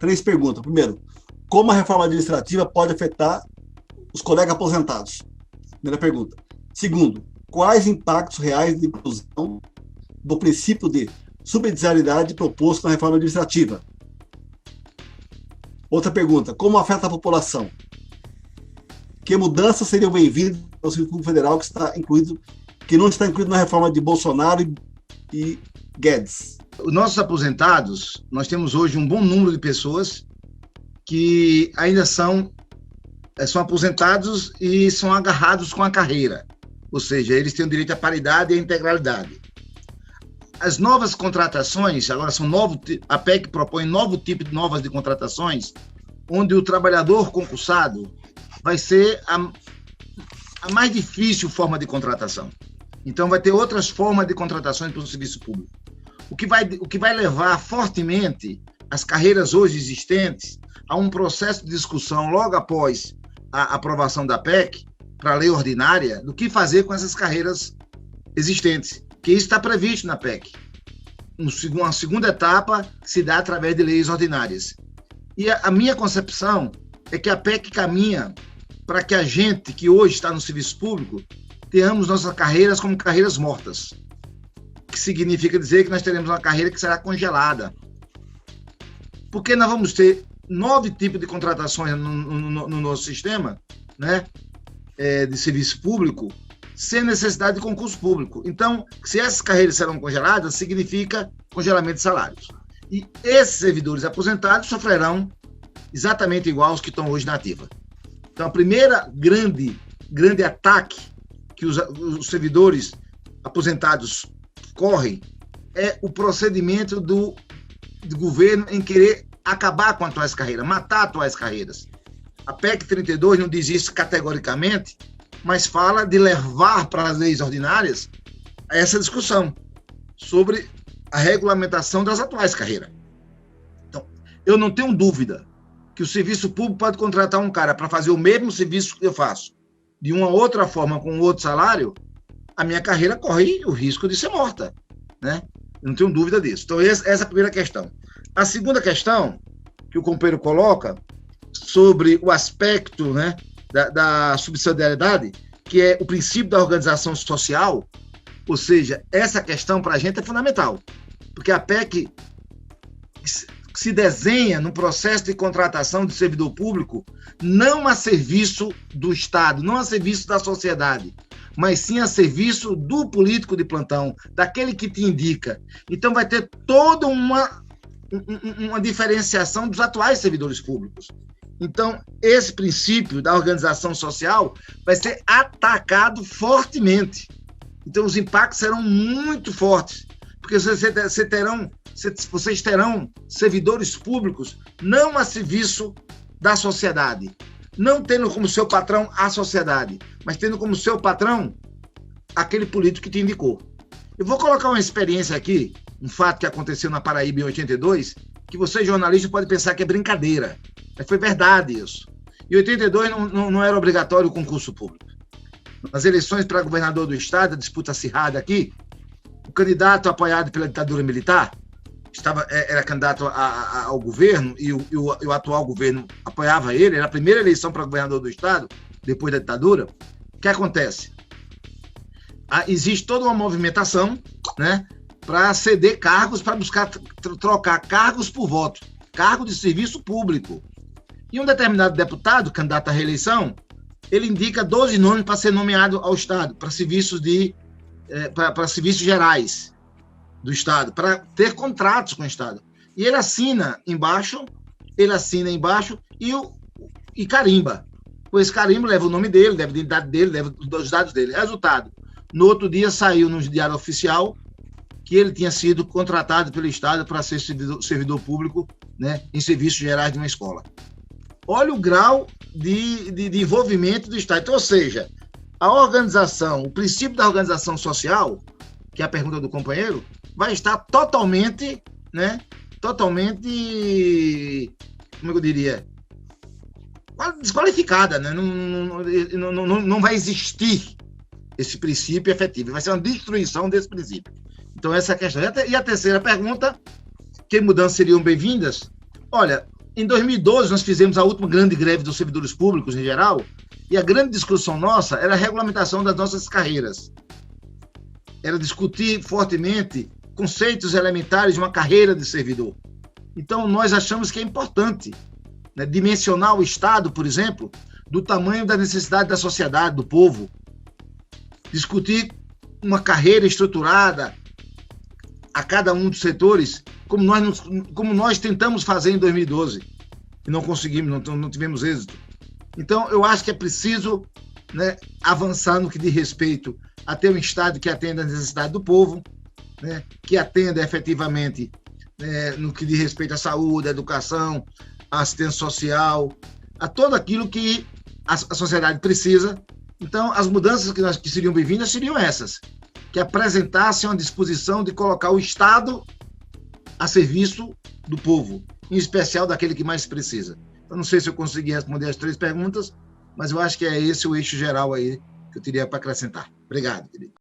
3 perguntas. Primeiro, como a reforma administrativa pode afetar os colegas aposentados? Primeira pergunta. Segundo, quais impactos reais de inclusão do princípio de subsidiariedade proposto na reforma administrativa? Outra pergunta, como afeta a população? Que mudanças seriam bem-vindas ao Serviço Público Federal que não está incluído na reforma de Bolsonaro e Guedes? Os nossos aposentados, nós temos hoje um bom número de pessoas que ainda são aposentados e são agarrados com a carreira, ou seja, eles têm o direito à paridade e à integralidade. As novas contratações, agora a PEC propõe novo tipo de novas de contratações, onde o trabalhador concursado vai ser a mais difícil forma de contratação. Então, vai ter outras formas de contratações para o serviço público. O que vai levar fortemente as carreiras hoje existentes a um processo de discussão logo após a aprovação da PEC para a lei ordinária do que fazer com essas carreiras existentes, que isso está previsto na PEC. Uma segunda etapa se dá através de leis ordinárias. E a minha concepção é que a PEC caminha para que a gente que hoje está no serviço público tenhamos nossas carreiras como carreiras mortas, que significa dizer que nós teremos uma carreira que será congelada. Porque nós vamos ter 9 tipos de contratações no nosso sistema, né, de serviço público, sem necessidade de concurso público. Então, se essas carreiras serão congeladas, significa congelamento de salários. E esses servidores aposentados sofrerão exatamente igual aos que estão hoje na ativa. Então, a primeira grande ataque que os servidores aposentados correm é o procedimento do governo em querer acabar com atuais carreiras, matar atuais carreiras. A PEC 32 não diz isso categoricamente, mas fala de levar para as leis ordinárias essa discussão sobre a regulamentação das atuais carreiras. Então, eu não tenho dúvida que o serviço público pode contratar um cara para fazer o mesmo serviço que eu faço, de uma outra forma, com outro salário, a minha carreira corre o risco de ser morta, né? Eu não tenho dúvida disso. Então, essa é a primeira questão. A segunda questão que o companheiro coloca sobre o aspecto, né, da subsidiariedade, que é o princípio da organização social, ou seja, essa questão para a gente é fundamental, porque a PEC se desenha no processo de contratação de servidor público não a serviço do Estado, não a serviço da sociedade, mas sim a serviço do político de plantão, daquele que te indica. Então vai ter toda uma diferenciação dos atuais servidores públicos. Então, esse princípio da organização social vai ser atacado fortemente. Então, os impactos serão muito fortes, porque vocês terão servidores públicos não a serviço da sociedade, não tendo como seu patrão a sociedade, mas tendo como seu patrão aquele político que te indicou. Eu vou colocar uma experiência aqui, um fato que aconteceu na Paraíba em 82, que você, jornalista, pode pensar que é brincadeira, mas foi verdade isso. Em 82 não era obrigatório o concurso público. Nas eleições para governador do estado, a disputa acirrada aqui, o candidato apoiado pela ditadura militar era candidato ao governo e o atual governo apoiava ele, era a primeira eleição para governador do estado, depois da ditadura. O que acontece? Existe toda uma movimentação, né, para ceder cargos, para buscar trocar cargos por voto, cargo de serviço público. E um determinado deputado, candidato à reeleição, ele indica 12 nomes para ser nomeado ao Estado, para serviços gerais do Estado, para ter contratos com o Estado. E ele assina embaixo e carimba. Esse carimbo leva o nome dele, leva a identidade dele, leva os dados dele. Resultado, no outro dia saiu no Diário Oficial que ele tinha sido contratado pelo Estado para ser servidor público, né, em serviços gerais de uma escola. Olha o grau de envolvimento do Estado. Então, ou seja, a organização, o princípio da organização social, que é a pergunta do companheiro, vai estar totalmente, como eu diria, desqualificada, né? Não vai existir esse princípio efetivo, vai ser uma destruição desse princípio. Então, essa é a questão. E a terceira pergunta, que mudanças seriam bem-vindas? Olha, Em 2012, nós fizemos a última grande greve dos servidores públicos em geral, e a grande discussão nossa era a regulamentação das nossas carreiras. Era discutir fortemente conceitos elementares de uma carreira de servidor. Então, nós achamos que é importante, né, dimensionar o Estado, por exemplo, do tamanho da necessidade da sociedade, do povo. Discutir uma carreira estruturada a cada um dos setores, como nós tentamos fazer em 2012, e não conseguimos, não tivemos êxito. Então, eu acho que é preciso, né, avançar no que diz respeito a ter um Estado que atenda à necessidade do povo, né, que atenda efetivamente, né, no que diz respeito à saúde, à educação, à assistência social, a tudo aquilo que a sociedade precisa. Então, as mudanças que seriam bem-vindas seriam essas, que apresentassem uma disposição de colocar o Estado a serviço do povo, em especial daquele que mais precisa. Eu não sei se eu consegui responder as 3 perguntas, mas eu acho que é esse o eixo geral aí que eu teria para acrescentar. Obrigado, querido.